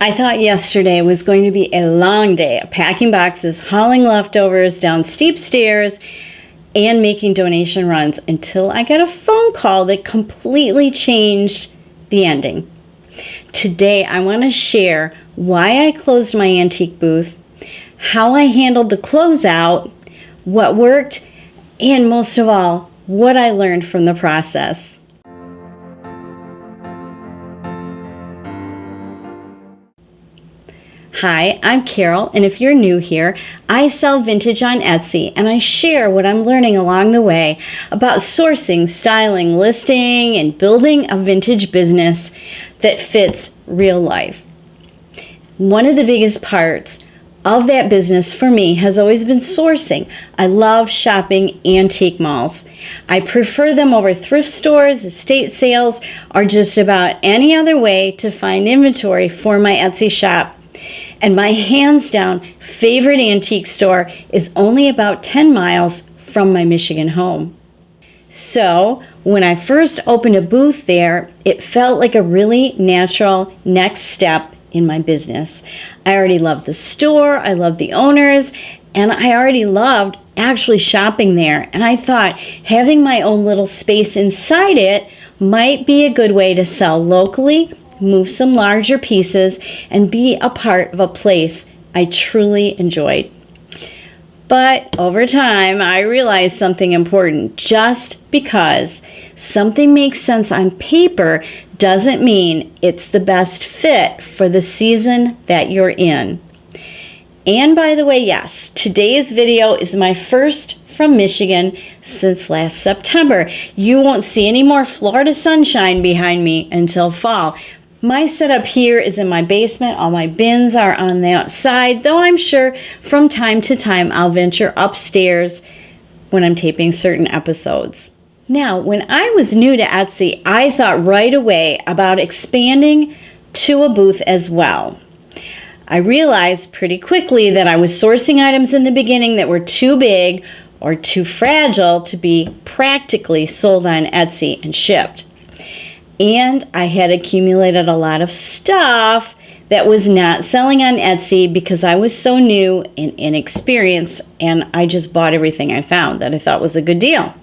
I thought yesterday was going to be a long day, packing boxes, hauling leftovers down steep stairs, and making donation runs until I got a phone call that completely changed the ending. Today, I want to share why I closed my antique booth, how I handled the closeout, what worked, and most of all, what I learned from the process. Hi, I'm Carol, and if you're new here, I sell vintage on Etsy, and I share what I'm learning along the way about sourcing, styling, listing, and building a vintage business that fits real life. One of the biggest parts of that business for me has always been sourcing. I love shopping antique malls. I prefer them over thrift stores, estate sales, or just about any other way to find inventory for my Etsy shop. And my hands down favorite antique store is only about 10 miles from my Michigan home. So when I first opened a booth there, it felt like a really natural next step in my business. I already loved the store, I loved the owners, and I already loved actually shopping there. And I thought having my own little space inside it might be a good way to sell locally, move some larger pieces, and be a part of a place I truly enjoyed. But over time, I realized something important. Just because something makes sense on paper doesn't mean it's the best fit for the season that you're in. And by the way, yes, today's video is my first from Michigan since last September. You won't see any more Florida sunshine behind me until fall. My setup here is in my basement. All my bins are on the outside, though I'm sure from time to time I'll venture upstairs when I'm taping certain episodes. Now, when I was new to Etsy, I thought right away about expanding to a booth as well. I realized pretty quickly that I was sourcing items in the beginning that were too big or too fragile to be practically sold on Etsy and shipped. And I had accumulated a lot of stuff that was not selling on Etsy because I was so new and inexperienced, and I just bought everything I found that I thought was a good deal.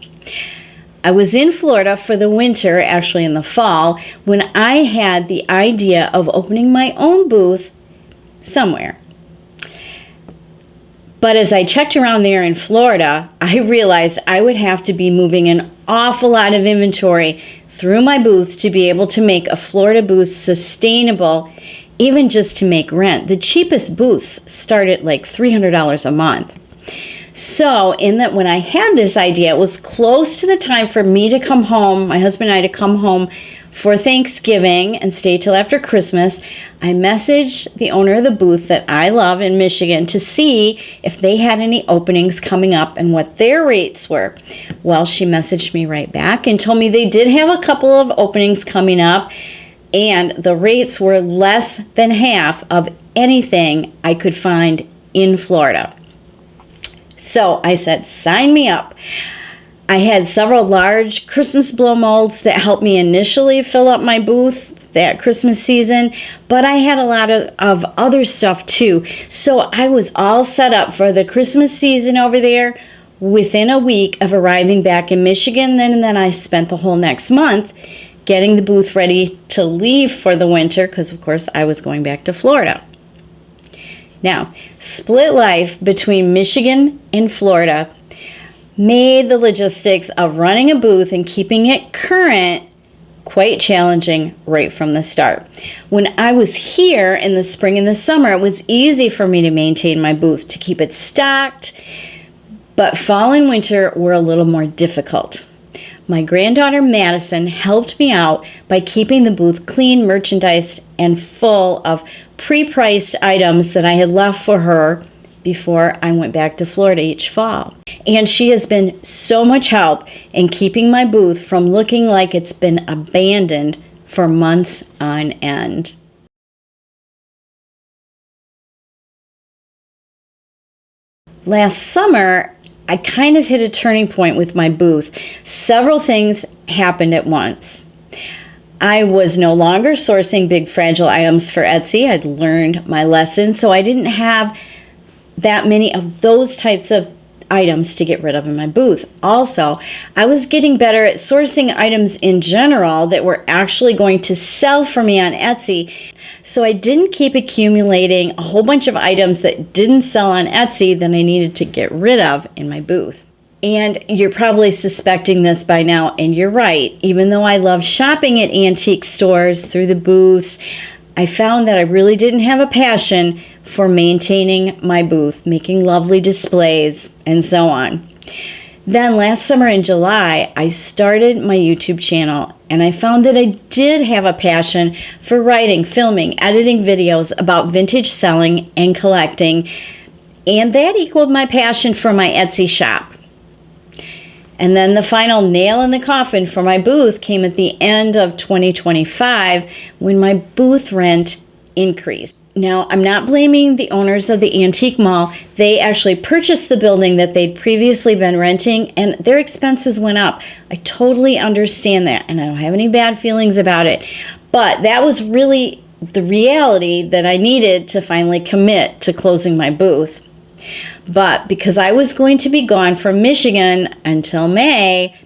I was in Florida for the winter, actually in the fall, when I had the idea of opening my own booth somewhere. But as I checked around there in Florida, I realized I would have to be moving an awful lot of inventory through my booth to be able to make a Florida booth sustainable, even just to make rent. The cheapest booths start at like $300 a month. So in that when I had this idea, it was close to the time for me to come home, my husband and I to come home for Thanksgiving and stay till after Christmas. I messaged the owner of the booth that I love in Michigan to see if they had any openings coming up and what their rates were. Well, she messaged me right back and told me they did have a couple of openings coming up, and the rates were less than half of anything I could find in Florida. So I said, sign me up. I had several large Christmas blow molds that helped me initially fill up my booth that Christmas season, but I had a lot of other stuff too. So I was all set up for the Christmas season over there within a week of arriving back in Michigan. Then I spent the whole next month getting the booth ready to leave for the winter because, of course, I was going back to Florida. Now, split life between Michigan and Florida made the logistics of running a booth and keeping it current quite challenging right from the start. When I was here in the spring and the summer, it was easy for me to maintain my booth, to keep it stocked, but fall and winter were a little more difficult. My granddaughter Madison helped me out by keeping the booth clean, merchandised, and full of pre-priced items that I had left for her before I went back to Florida each fall. And she has been so much help in keeping my booth from looking like it's been abandoned for months on end. Last summer, I kind of hit a turning point with my booth. Several things happened at once. I was no longer sourcing big fragile items for Etsy. I'd learned my lesson, so I didn't have that many of those types of items to get rid of in my booth. Also, I was getting better at sourcing items in general that were actually going to sell for me on Etsy. So I didn't keep accumulating a whole bunch of items that didn't sell on Etsy that I needed to get rid of in my booth. And you're probably suspecting this by now, and you're right. Even though I love shopping at antique stores through the booths, I found that I really didn't have a passion for maintaining my booth, making lovely displays, and so on. Then last summer in July, I started my YouTube channel, and I found that I did have a passion for writing, filming, editing videos about vintage selling and collecting, and that equaled my passion for my Etsy shop. And then the final nail in the coffin for my booth came at the end of 2025 when my booth rent increased. Now, I'm not blaming the owners of the antique mall. They actually purchased the building that they'd previously been renting, and their expenses went up. I totally understand that, and I don't have any bad feelings about it. But that was really the reality that I needed to finally commit to closing my booth. But because I was going to be gone from Michigan until May,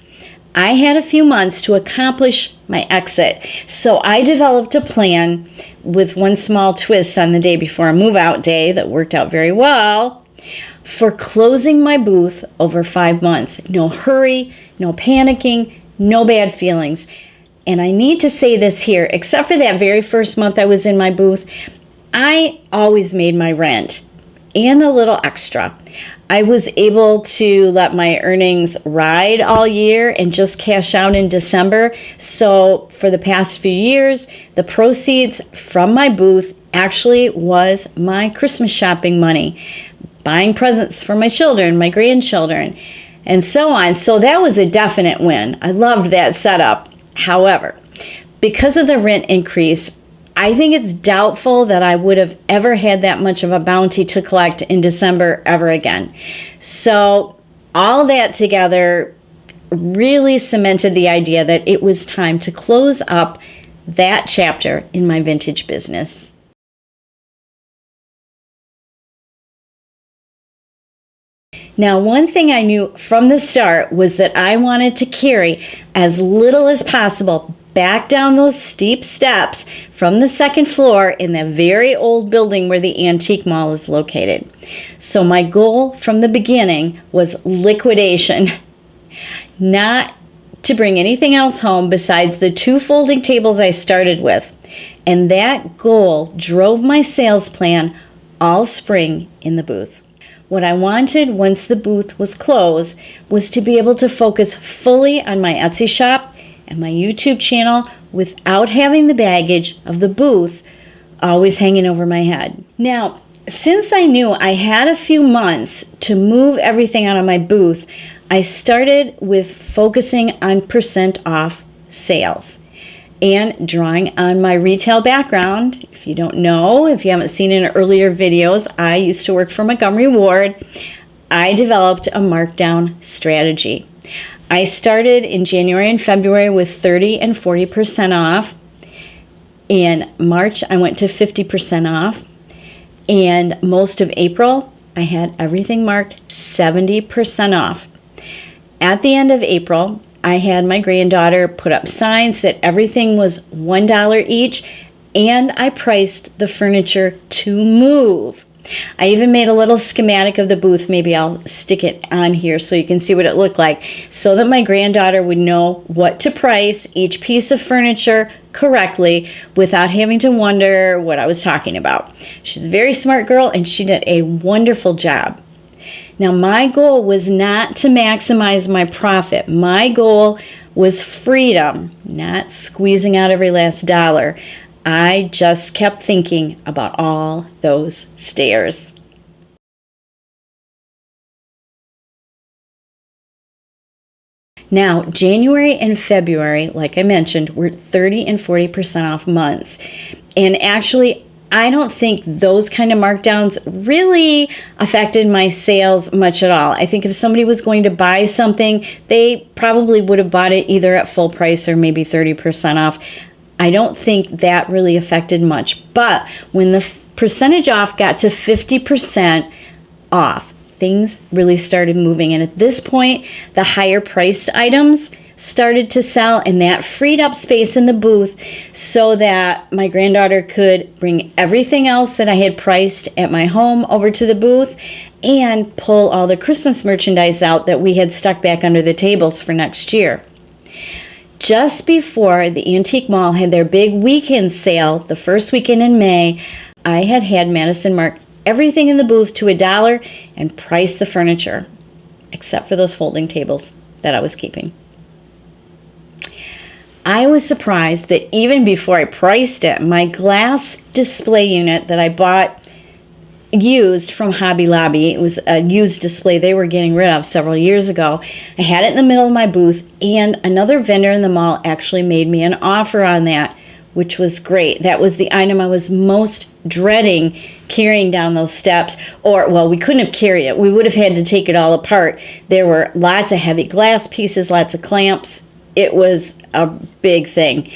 I had a few months to accomplish my exit. So I developed a plan with one small twist on the day before a move-out day that worked out very well for closing my booth over 5 months. No hurry, no panicking, no bad feelings. And I need to say this here, except for that very first month I was in my booth, I always made my rent and a little extra. I was able to let my earnings ride all year and just cash out in December. So for the past few years, the proceeds from my booth actually was my Christmas shopping money, buying presents for my children, my grandchildren, and so on. So that was a definite win. I loved that setup. However, because of the rent increase, I think it's doubtful that I would have ever had that much of a bounty to collect in December ever again. So all that together really cemented the idea that it was time to close up that chapter in my vintage business. Now, one thing I knew from the start was that I wanted to carry as little as possible back down those steep steps from the second floor in the very old building where the antique mall is located. So my goal from the beginning was liquidation, not to bring anything else home besides the 2 folding tables I started with. And that goal drove my sales plan all spring in the booth. What I wanted once the booth was closed was to be able to focus fully on my Etsy shop and my YouTube channel without having the baggage of the booth always hanging over my head. Now, since I knew I had a few months to move everything out of my booth, I started with focusing on percent off sales and drawing on my retail background. If you don't know, if you haven't seen in earlier videos, I used to work for Montgomery Ward. I developed a markdown strategy. I started in January and February with 30 and 40% off. In March, I went to 50% off. And most of April, I had everything marked 70% off. At the end of April, I had my granddaughter put up signs that everything was $1 each, and I priced the furniture to move. I even made a little schematic of the booth. Maybe I'll stick it on here so you can see what it looked like, so that my granddaughter would know what to price each piece of furniture correctly without having to wonder what I was talking about. She's a very smart girl, and she did a wonderful job. Now, my goal was not to maximize my profit. My goal was freedom, not squeezing out every last dollar. I just kept thinking about all those stairs. Now, January and February, like I mentioned, were 30 and 40% off months. And actually, I don't think those kind of markdowns really affected my sales much at all. I think if somebody was going to buy something, they probably would have bought it either at full price or maybe 30% off. I don't think that really affected much. But when the percentage off got to 50% off, things really started moving. And at this point, the higher priced items started to sell, and that freed up space in the booth so that my granddaughter could bring everything else that I had priced at my home over to the booth and pull all the Christmas merchandise out that we had stuck back under the tables for next year. Just before the Antique Mall had their big weekend sale, the first weekend in May, I had Madison mark everything in the booth to $1 and price the furniture, except for those folding tables that I was keeping. I was surprised that even before I priced it, my glass display unit that I bought used from Hobby Lobby, it was a used display they were getting rid of several years ago. I had it in the middle of my booth, and another vendor in the mall actually made me an offer on that, which was great. That was the item I was most dreading carrying down those steps. Or, well, we couldn't have carried it. We would have had to take it all apart. There were lots of heavy glass pieces, lots of clamps. It was a big thing.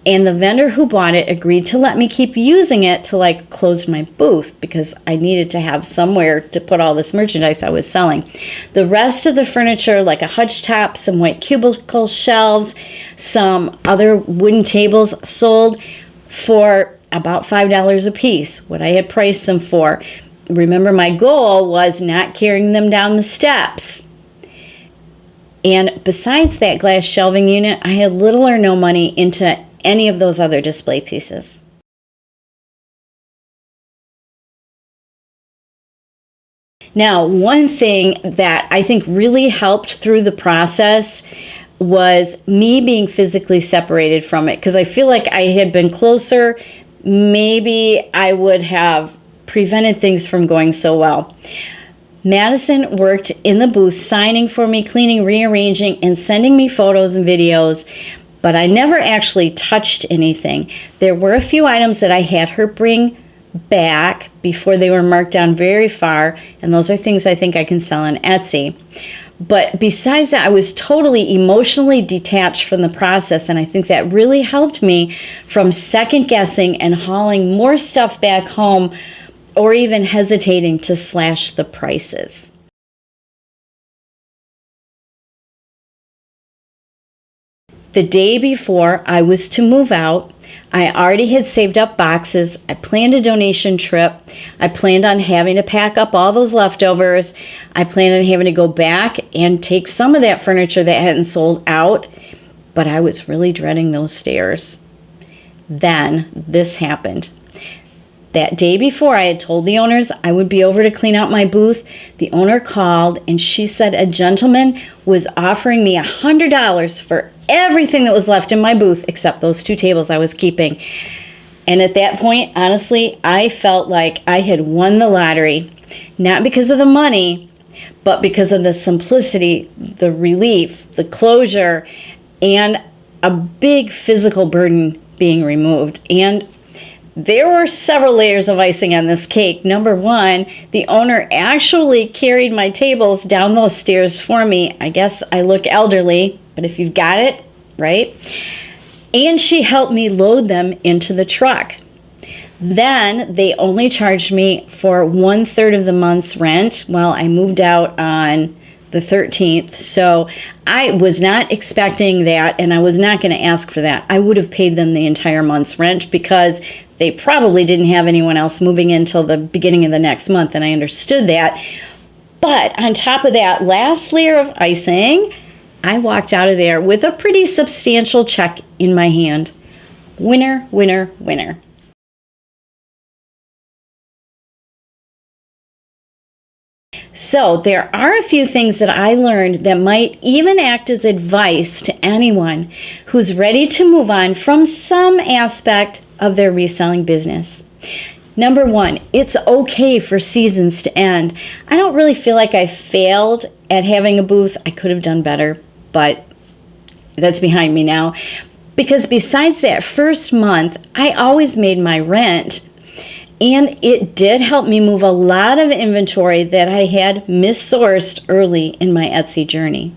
And the vendor who bought it agreed to let me keep using it till I closed my booth, because I needed to have somewhere to put all this merchandise I was selling. The rest of the furniture, like a hutch top, some white cubicle shelves, some other wooden tables, sold for about $5 a piece, what I had priced them for. Remember, my goal was not carrying them down the steps. And besides that glass shelving unit, I had little or no money into any of those other display pieces. Now, one thing that I think really helped through the process was me being physically separated from it, because I feel like I had been closer, maybe I would have prevented things from going so well. Madison worked in the booth, signing for me, cleaning, rearranging, and sending me photos and videos, but I never actually touched anything. There were a few items that I had her bring back before they were marked down very far, and those are things I think I can sell on Etsy. But besides that, I was totally emotionally detached from the process, and I think that really helped me from second guessing and hauling more stuff back home, or even hesitating to slash the prices. The day before I was to move out, I already had saved up boxes. I planned a donation trip. I planned on having to pack up all those leftovers. I planned on having to go back and take some of that furniture that hadn't sold out, but I was really dreading those stairs. Then this happened. That day before, I had told the owners I would be over to clean out my booth. The owner called, and she said a gentleman was offering me $100 for everything that was left in my booth except those two tables I was keeping. And at that point, honestly, I felt like I had won the lottery, not because of the money, but because of the simplicity, the relief, the closure, and a big physical burden being removed. And there were several layers of icing on this cake. Number one, the owner actually carried my tables down those stairs for me. I guess I look elderly, but if you've got it, right? And she helped me load them into the truck. Then they only charged me for 1/3 of the month's rent. Well, I moved out on the 13th, so I was not expecting that, and I was not going to ask for that. I would have paid them the entire month's rent because they probably didn't have anyone else moving in until the beginning of the next month, and I understood that. But on top of that last layer of icing, I walked out of there with a pretty substantial check in my hand. Winner, winner, winner. So there are a few things that I learned that might even act as advice to anyone who's ready to move on from some aspect of their reselling business. Number one, it's okay for seasons to end. I don't really feel like I failed at having a booth. I could have done better, but that's behind me now. Because besides that first month, I always made my rent. And it did help me move a lot of inventory that I had missourced early in my Etsy journey.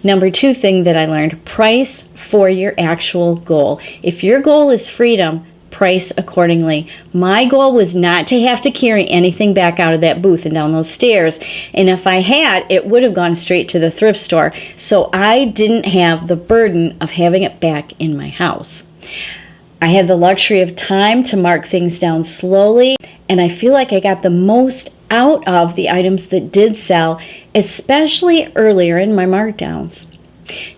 Number 2 thing that I learned, price for your actual goal. If your goal is freedom, price accordingly. My goal was not to have to carry anything back out of that booth and down those stairs. And if I had, it would have gone straight to the thrift store. So I didn't have the burden of having it back in my house. I had the luxury of time to mark things down slowly, and I feel like I got the most out of the items that did sell, especially earlier in my markdowns.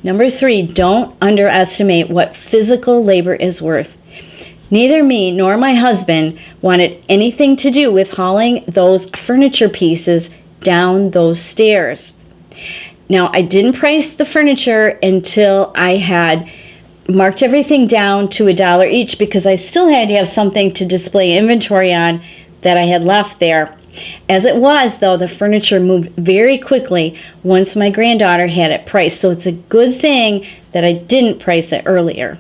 Number 3, don't underestimate what physical labor is worth. Neither me nor my husband wanted anything to do with hauling those furniture pieces down those stairs. Now, I didn't price the furniture until I had marked everything down to $1 each, because I still had to have something to display inventory on that I had left there. As it was, though, the furniture moved very quickly once my granddaughter had it priced, so it's a good thing that I didn't price it earlier.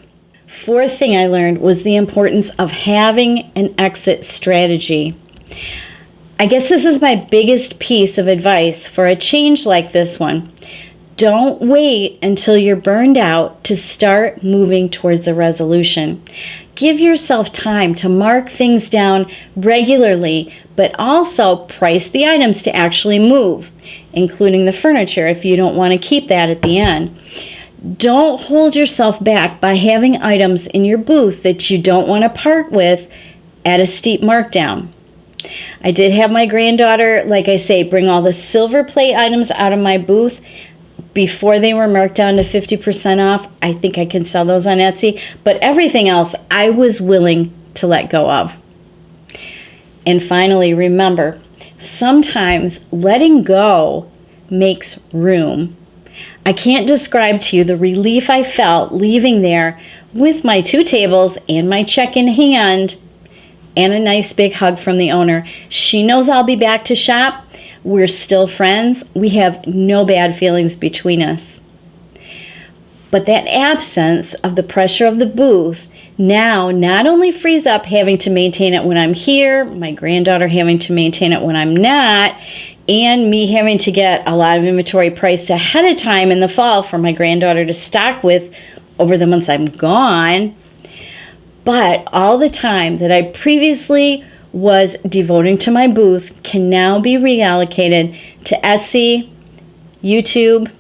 4th thing I learned was the importance of having an exit strategy. I guess this is my biggest piece of advice for a change like this one. Don't wait until you're burned out to start moving towards a resolution. Give yourself time to mark things down regularly, but also price the items to actually move, including the furniture if you don't want to keep that at the end. Don't hold yourself back by having items in your booth that you don't want to part with at a steep markdown. I did have my granddaughter, like I say, bring all the silver plate items out of my booth before they were marked down to 50% off. I think I can sell those on Etsy, but everything else I was willing to let go of. And finally, remember, sometimes letting go makes room. I can't describe to you the relief I felt leaving there with my 2 tables and my check in hand and a nice big hug from the owner. She knows I'll be back to shop. We're still friends. We have no bad feelings between us. But that absence of the pressure of the booth now not only frees up having to maintain it when I'm here, my granddaughter having to maintain it when I'm not, and me having to get a lot of inventory priced ahead of time in the fall for my granddaughter to stock with over the months I'm gone. But all the time that I previously was devoting to my booth can now be reallocated to Etsy, YouTube,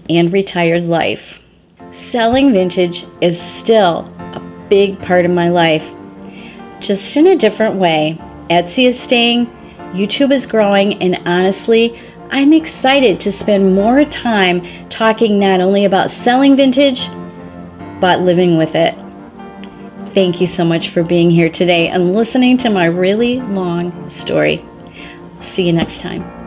and retired life. Selling vintage is still a big part of my life, just in a different way. Etsy is staying, YouTube is growing, and honestly, I'm excited to spend more time talking not only about selling vintage, but living with it. Thank you so much for being here today and listening to my really long story. See you next time.